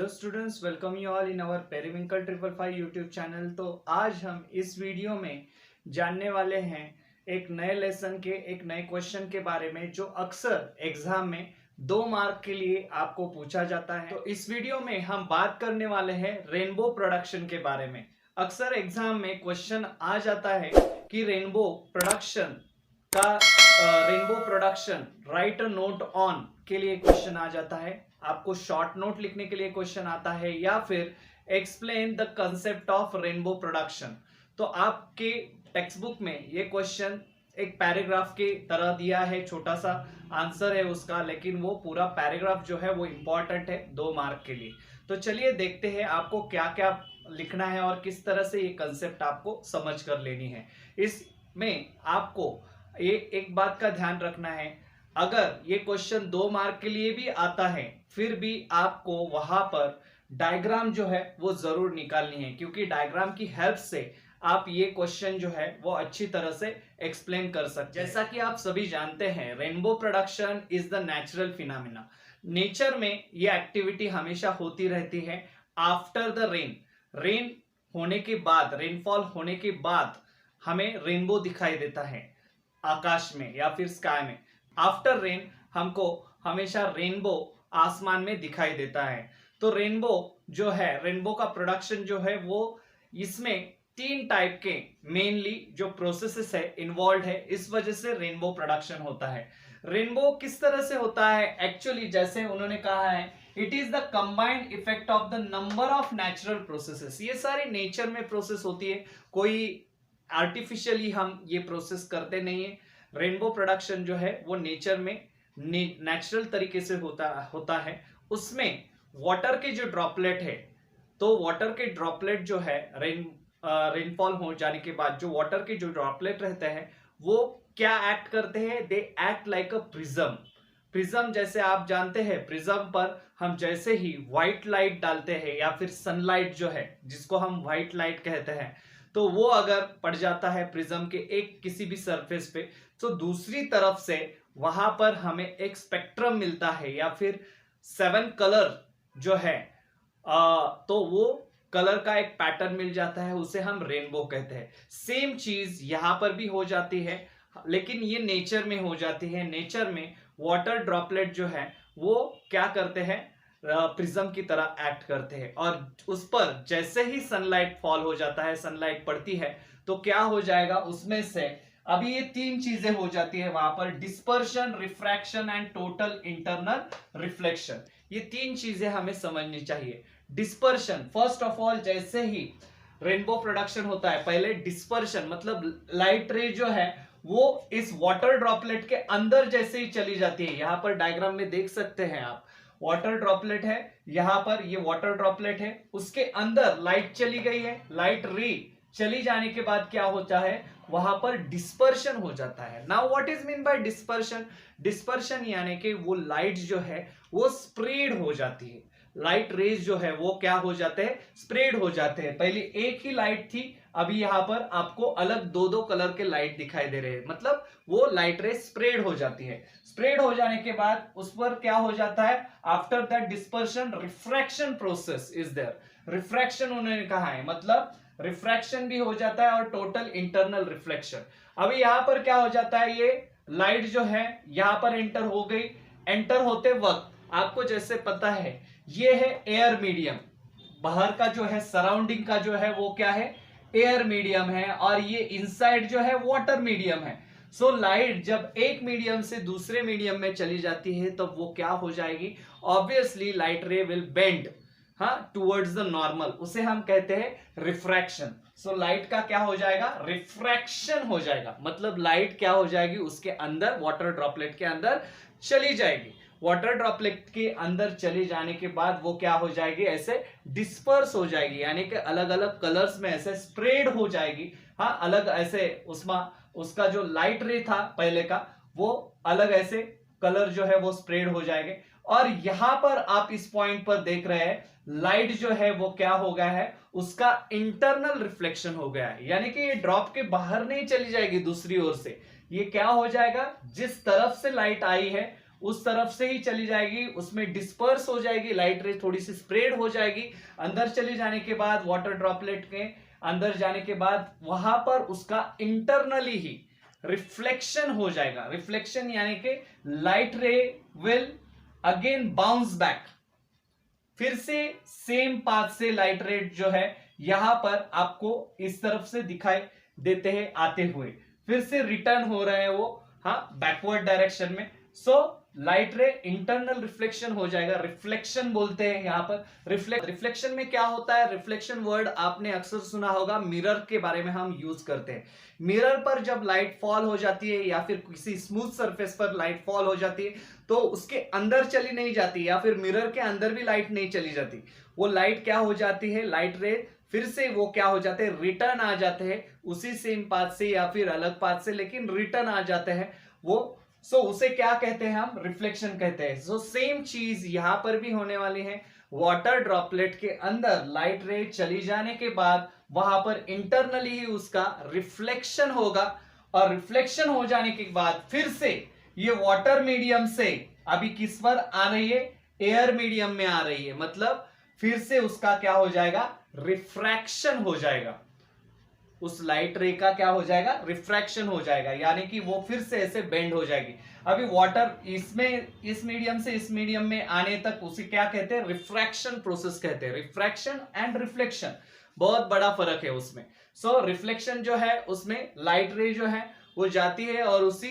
Hello students, welcome you all in our periwinkle 555 YouTube channel. तो आज हम इस वीडियो में जानने वाले हैं एक नए लेसन के एक नए क्वेश्चन के बारे में जो अक्सर एग्जाम में 2 मार्क के लिए आपको पूछा जाता है। तो इस वीडियो में हम बात करने वाले हैं रेनबो प्रोडक्शन के बारे में। अक्सर एग्जाम में क्वेश्चन आ जाता है कि rainbow production right a note on के लिए क्वेश्चन आ जाता है, आपको शॉर्ट नोट लिखने के लिए क्वेश्चन आता है, या फिर explain the concept of rainbow production. तो आपके टेक्स्ट बुक में ये क्वेश्चन एक पैराग्राफ के तरह दिया है, छोटा सा आंसर है उसका, लेकिन वो पूरा पैराग्राफ जो है वो इंपॉर्टेंट है 2 मार्क के लिए। तो चलिए देखते हैं आपको क्या क्या लिखना है और किस तरह से ये कंसेप्ट आपको समझ कर लेनी है। इसमें आपको ये एक बात का ध्यान रखना है, अगर ये क्वेश्चन 2 मार्क के लिए भी आता है फिर भी आपको वहां पर डायग्राम जो है वो जरूर निकालनी है, क्योंकि डायग्राम की हेल्प से आप ये क्वेश्चन जो है वो अच्छी तरह से एक्सप्लेन कर सकते हैं। जैसा कि आप सभी जानते हैं, rainbow production is the natural phenomena. Nature में ये एक्टिविटी हमेशा होती रहती है आफ्टर द रेन होने के बाद, रेनफॉल होने के बाद हमें रेनबो दिखाई देता है आकाश में या फिर स्काई में। आफ्टर रेन हमको हमेशा रेनबो आसमान में दिखाई देता है। तो रेनबो जो है, रेनबो का प्रोडक्शन जो है वो इसमें 3 टाइप के मेनली जो प्रोसेसेस है इन्वॉल्व है, इस वजह से रेनबो प्रोडक्शन होता है। रेनबो किस तरह से होता है एक्चुअली, जैसे उन्होंने कहा है, it is the combined effect of the number of natural processes. ये सारी नेचर में प्रोसेस होती है, कोई आर्टिफिशियली हम ये प्रोसेस करते नहीं है। रेनबो प्रोडक्शन जो है वो नेचर में नेचुरल तरीके से होता है। उसमें वाटर के जो ड्रॉपलेट है, तो वाटर के ड्रॉपलेट जो है रेनफॉल हो जाने के बाद जो वाटर के जो ड्रॉपलेट रहते हैं वो क्या एक्ट करते हैं, they act like a prism. जैसे आप जानते हैं, प्रिज्म पर हम जैसे ही व्हाइट लाइट डालते हैं या फिर सनलाइट जो है जिसको हम व्हाइट लाइट कहते हैं, तो वो अगर पड़ जाता है प्रिज्म के एक किसी भी सरफेस पे, तो दूसरी तरफ से वहां पर हमें एक स्पेक्ट्रम मिलता है या फिर 7 कलर जो है, तो वो कलर का एक पैटर्न मिल जाता है, उसे हम रेनबो कहते हैं। सेम चीज यहां पर भी हो जाती है, लेकिन ये नेचर में हो जाती है। नेचर में वाटर ड्रॉपलेट जो है वो क्या करते हैं, प्रिज्म की तरह एक्ट करते हैं, और उस पर जैसे ही सनलाइट फॉल हो जाता है, सनलाइट पड़ती है, तो क्या हो जाएगा उसमें से, अभी ये 3 चीजें हो जाती है वहां पर, dispersion, refraction and total internal reflection. ये 3 चीजें हमें समझनी चाहिए। डिस्पर्शन, फर्स्ट ऑफ ऑल जैसे ही रेनबो प्रोडक्शन होता है, पहले डिस्पर्शन मतलब लाइट रे जो है वो इस वाटर ड्रॉपलेट के अंदर जैसे ही चली जाती है, यहां पर डायग्राम में देख सकते हैं आप, वाटर ड्रॉपलेट है, यहां पर ये वाटर ड्रॉपलेट है, उसके अंदर लाइट चली गई है, लाइट रे चली जाने के बाद क्या होता है, वहां पर डिस्पर्शन हो जाता है। Now what is mean by dispersion? Dispersion यानी कि वो लाइट जो है वो स्प्रेड हो जाती है, लाइट रेज जो है वो क्या हो जाते हैं, स्प्रेड हो जाते हैं। पहले एक ही लाइट थी, अभी यहां पर आपको अलग 2-2 कलर के लाइट दिखाई दे रहे हैं, मतलब वो लाइट रेज स्प्रेड हो जाती है। स्प्रेड हो जाने के बाद उस पर क्या हो जाता है, after that dispersion refraction process is there. Refraction उन्होंने कहा है, मतलब रिफ्रैक्शन भी हो जाता है और टोटल इंटरनल रिफ्लेक्शन। अभी यहां पर क्या हो जाता है, ये लाइट जो है यहां पर एंटर हो गई, एंटर होते वक्त आपको जैसे पता है ये है एयर मीडियम, बाहर का जो है सराउंडिंग का जो है वो क्या है, एयर मीडियम है, और ये इनसाइड जो है वाटर मीडियम है। सो लाइट जब एक मीडियम से दूसरे मीडियम में चली जाती है तो वो क्या हो जाएगी, ऑब्वियसली लाइट रे will bend towards the normal, उसे हम कहते हैं रिफ्रैक्शन। सो लाइट का क्या हो जाएगा, रिफ्रैक्शन हो जाएगा, मतलब लाइट क्या हो जाएगी, उसके अंदर वाटर ड्रॉपलेट के अंदर चली जाएगी। वाटर ड्रॉपलेट के अंदर चले जाने के बाद वो क्या हो जाएगी, ऐसे डिस्पर्स हो जाएगी, यानी कि अलग अलग कलर्स में ऐसे स्प्रेड हो जाएगी। हाँ, अलग ऐसे उसका जो लाइट रे था पहले का, वो अलग ऐसे कलर जो है वो स्प्रेड हो जाएंगे। और यहां पर आप इस पॉइंट पर देख रहे हैं, लाइट जो है वो क्या हो गया है, उसका इंटरनल रिफ्लेक्शन हो गया है, यानी कि ये ड्रॉप के बाहर नहीं चली जाएगी दूसरी ओर से, ये क्या हो जाएगा, जिस तरफ से लाइट आई है उस तरफ से ही चली जाएगी, उसमें डिस्पर्स हो जाएगी, लाइट रे थोड़ी सी स्प्रेड हो जाएगी। अंदर चले जाने के बाद वाटर ड्रॉपलेट के अंदर जाने के बाद वहां पर उसका इंटरनली ही रिफ्लेक्शन हो जाएगा। रिफ्लेक्शन यानी कि लाइट रे विल अगेन बाउंस बैक, फिर से सेम पाथ से लाइट रे जो है यहां पर आपको इस तरफ से दिखाई देते हैं आते हुए, फिर से रिटर्न हो रहे हैं वो, हाँ, बैकवर्ड डायरेक्शन में। सो लाइट रे इंटरनल रिफ्लेक्शन हो जाएगा, रिफ्लेक्शन बोलते हैं यहां पर। रिफ्लेक्शन में क्या होता है, रिफ्लेक्शन वर्ड आपने अक्सर सुना होगा, मिरर के बारे में हम यूज करते हैं। मिरर पर जब लाइट फॉल हो जाती है या फिर किसी स्मूथ सरफेस पर लाइट फॉल हो जाती है तो उसके अंदर चली नहीं जाती, या फिर मिरर के अंदर भी लाइट नहीं चली जाती। वो लाइट क्या हो जाती है, लाइट रे फिर से वो क्या हो जाते हैं, रिटर्न आ जाते हैं उसी सेम पाथ से या फिर अलग पाथ से, लेकिन रिटर्न आ जाते हैं वो। सो उसे क्या कहते हैं, हम रिफ्लेक्शन कहते हैं। सो सेम चीज यहां पर भी होने वाली है। वाटर ड्रॉपलेट के अंदर लाइट रे चली जाने के बाद वहां पर इंटरनली ही उसका रिफ्लेक्शन होगा, और रिफ्लेक्शन हो जाने के बाद फिर से ये वाटर मीडियम से अभी किस पर आ रही है, एयर मीडियम में आ रही है, मतलब फिर से उसका क्या हो जाएगा, रिफ्रैक्शन हो जाएगा। उस लाइट रे का क्या हो जाएगा, रिफ्रैक्शन हो जाएगा, यानी कि वो फिर से ऐसे बेंड हो जाएगी। अभी वाटर इसमें इस मीडियम से इस मीडियम में आने तक उसे क्या कहते हैं, रिफ्रैक्शन प्रोसेस कहते हैं। रिफ्रैक्शन एंड रिफ्लेक्शन बहुत बड़ा फर्क है उसमें। सो रिफ्लेक्शन जो है उसमें लाइट रे जो है वो जाती है और उसी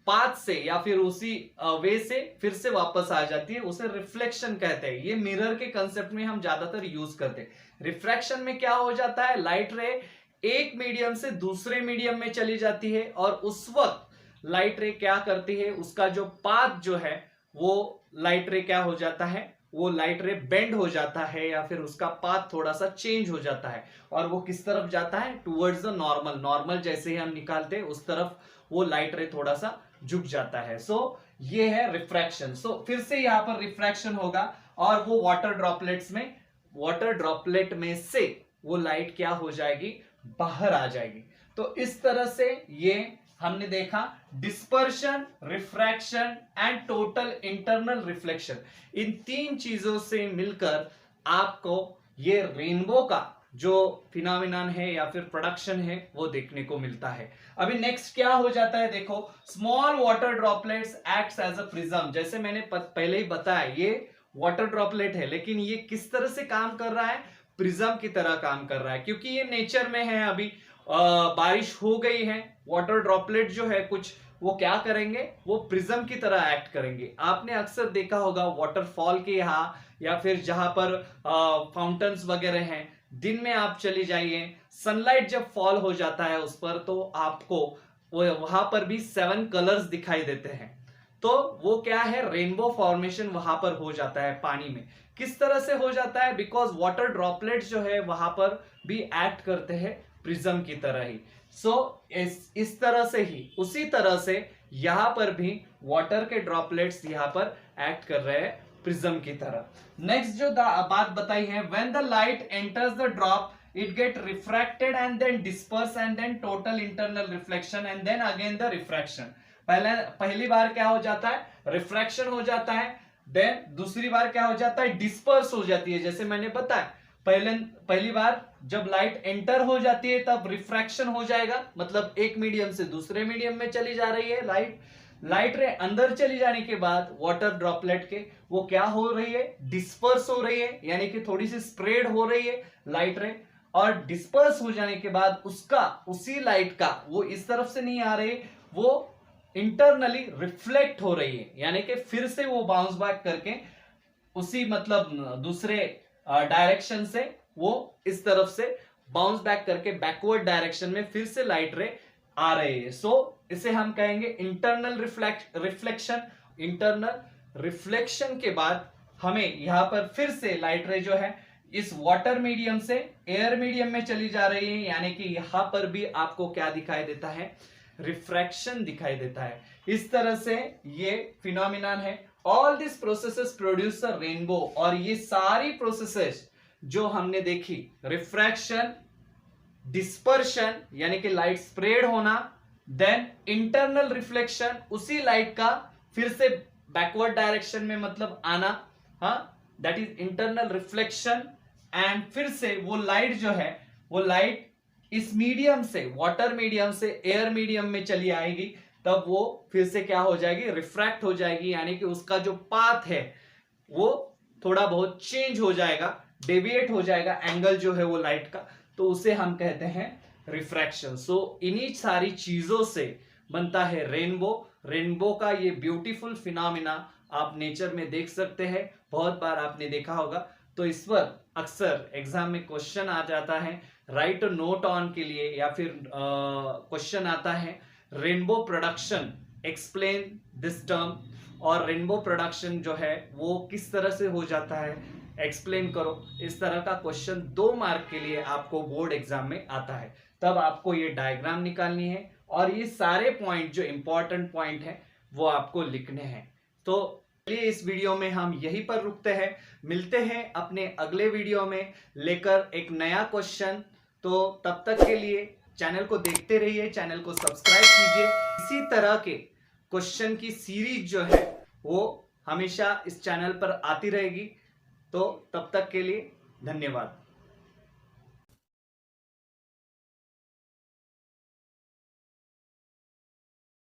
पाथ से या फिर उसी वे से फिर से वापस आ जाती है, उसे रिफ्लेक्शन कहते हैं। ये मिरर के कंसेप्ट में हम ज्यादातर यूज करते हैं। रिफ्रैक्शन में क्या हो जाता है, लाइट रे एक मीडियम से दूसरे मीडियम में चली जाती है और उस वक्त लाइट रे क्या करती है, उसका जो पाथ जो है वो लाइट रे क्या हो जाता है, वो लाइट रे बेंड हो जाता है या फिर उसका पाथ थोड़ा सा चेंज हो जाता है और वो किस तरफ जाता है, टुवर्ड्स द नॉर्मल। नॉर्मल जैसे ही हम निकालते हैं उस तरफ वो लाइट रे थोड़ा सा झुक जाता है। सो ये है रिफ्रैक्शन। सो फिर से यहां पर रिफ्रैक्शन होगा और वो वाटर ड्रॉपलेट्स में, वाटर ड्रॉपलेट में से वो लाइट क्या हो जाएगी, बाहर आ जाएगी। तो इस तरह से ये हमने देखा dispersion, refraction and total internal reflection. इन तीन चीजों से मिलकर आपको ये रेनबो का जो फिनोमिनन है या फिर प्रोडक्शन है वो देखने को मिलता है। अभी नेक्स्ट क्या हो जाता है, देखो, small water droplets acts as a prism. जैसे मैंने पहले ही बताया ये वाटर ड्रॉपलेट है, लेकिन ये किस तरह से काम कर रहा है, प्रिज्म की तरह काम कर रहा है, क्योंकि ये नेचर में है। अभी बारिश हो गई है, वाटर ड्रॉपलेट जो है कुछ वो क्या करेंगे, वो प्रिज्म की तरह एक्ट करेंगे। आपने अक्सर देखा होगा वाटरफॉल के यहाँ या फिर जहां पर फाउंटेन्स वगैरह हैं, दिन में आप चली जाइए, सनलाइट जब फॉल हो जाता है उस पर तो आपको वहां पर भी 7 कलर्स दिखाई देते हैं। तो वो क्या है, रेनबो फॉर्मेशन वहां पर हो जाता है पानी में। किस तरह से हो जाता है, बिकॉज वाटर ड्रॉपलेट्स जो है वहां पर भी एक्ट करते हैं प्रिज्म की तरह ही। सो इस तरह से ही, उसी तरह से यहां पर भी वाटर के ड्रॉपलेट्स यहां पर एक्ट कर रहे हैं प्रिज्म की तरह। नेक्स्ट जो बात बताई है, when the light enters the drop it get refracted and then disperse and then total internal reflection and then again the refraction। पहली बार क्या हो जाता है, रिफ्रैक्शन हो जाता है, देन दूसरी बार क्या हो जाता है, डिस्पर्स हो जाती है। जैसे मैंने बताया पहली बार जब लाइट एंटर हो जाती है तब रिफ्रैक्शन हो जाएगा, मतलब एक मीडियम से दूसरे मीडियम में चली जा रही है लाइट रे अंदर चली जाने के बाद वाटर ड्रॉपलेट के वो क्या हो रही है, डिस्पर्स हो रही है, यानी कि थोड़ी सी स्प्रेड हो रही है लाइट रे। और डिस्पर्स हो जाने के बाद उसका उसी लाइट का वो इस तरफ से नहीं आ रही, वो इंटरनली रिफ्लेक्ट हो रही है, यानी कि फिर से वो बाउंस बैक करके उसी मतलब दूसरे डायरेक्शन से वो इस तरफ से बाउंस बैक करके बैकवर्ड डायरेक्शन में फिर से लाइट रे आ रही है। सो इसे हम कहेंगे इंटरनल रिफ्लेक्शन। इंटरनल रिफ्लेक्शन के बाद हमें यहां पर फिर से लाइट रे जो है इस वाटर मीडियम से एयर मीडियम में चली जा रही है, यानी कि यहां पर भी आपको क्या दिखाई देता है, रिफ्रैक्शन दिखाई देता है। इस तरह से ये फिनोमिनन है। All this processes produce a rainbow. और ये सारी प्रोसेसेस जो हमने देखी, रिफ्रैक्शन, डिस्पर्शन यानी कि लाइट स्प्रेड होना, देन इंटरनल रिफ्लेक्शन, उसी लाइट का फिर से बैकवर्ड डायरेक्शन में मतलब आना, हाँ, that is internal reflection. And फिर से वो लाइट जो है, वो लाइट इस मीडियम से, वाटर मीडियम से एयर मीडियम में चली आएगी, तब वो फिर से क्या हो जाएगी, रिफ्रैक्ट हो जाएगी, यानी कि उसका जो पाथ है वो थोड़ा बहुत चेंज हो जाएगा, डेविएट हो जाएगा एंगल जो है वो लाइट का, तो उसे हम कहते हैं रिफ्रैक्शन। सो इन्हीं सारी चीजों से बनता है रेनबो। रेनबो का ये ब्यूटीफुल फिनोमिना आप नेचर में देख सकते हैं, बहुत बार आपने देखा होगा। तो इस पर अक्सर एग्जाम में क्वेश्चन आ जाता है राइट नोट ऑन के लिए, या फिर क्वेश्चन आता है rainbow production, explain this term, और रेनबो प्रोडक्शन जो है वो किस तरह से हो जाता है, एक्सप्लेन करो। इस तरह का क्वेश्चन 2 मार्क के लिए आपको बोर्ड एग्जाम में आता है। तब आपको ये डायग्राम निकालनी है और ये सारे पॉइंट जो इंपॉर्टेंट पॉइंट है वो आपको लिखने हैं। तो चलिए इस वीडियो में हम यहीं पर रुकते हैं, मिलते हैं अपने अगले वीडियो में लेकर एक नया क्वेश्चन। तो तब तक के लिए चैनल को देखते रहिए, चैनल को सब्सक्राइब कीजिए। इसी तरह के क्वेश्चन की सीरीज जो है वो हमेशा इस चैनल पर आती रहेगी। तो तब तक के लिए धन्यवाद।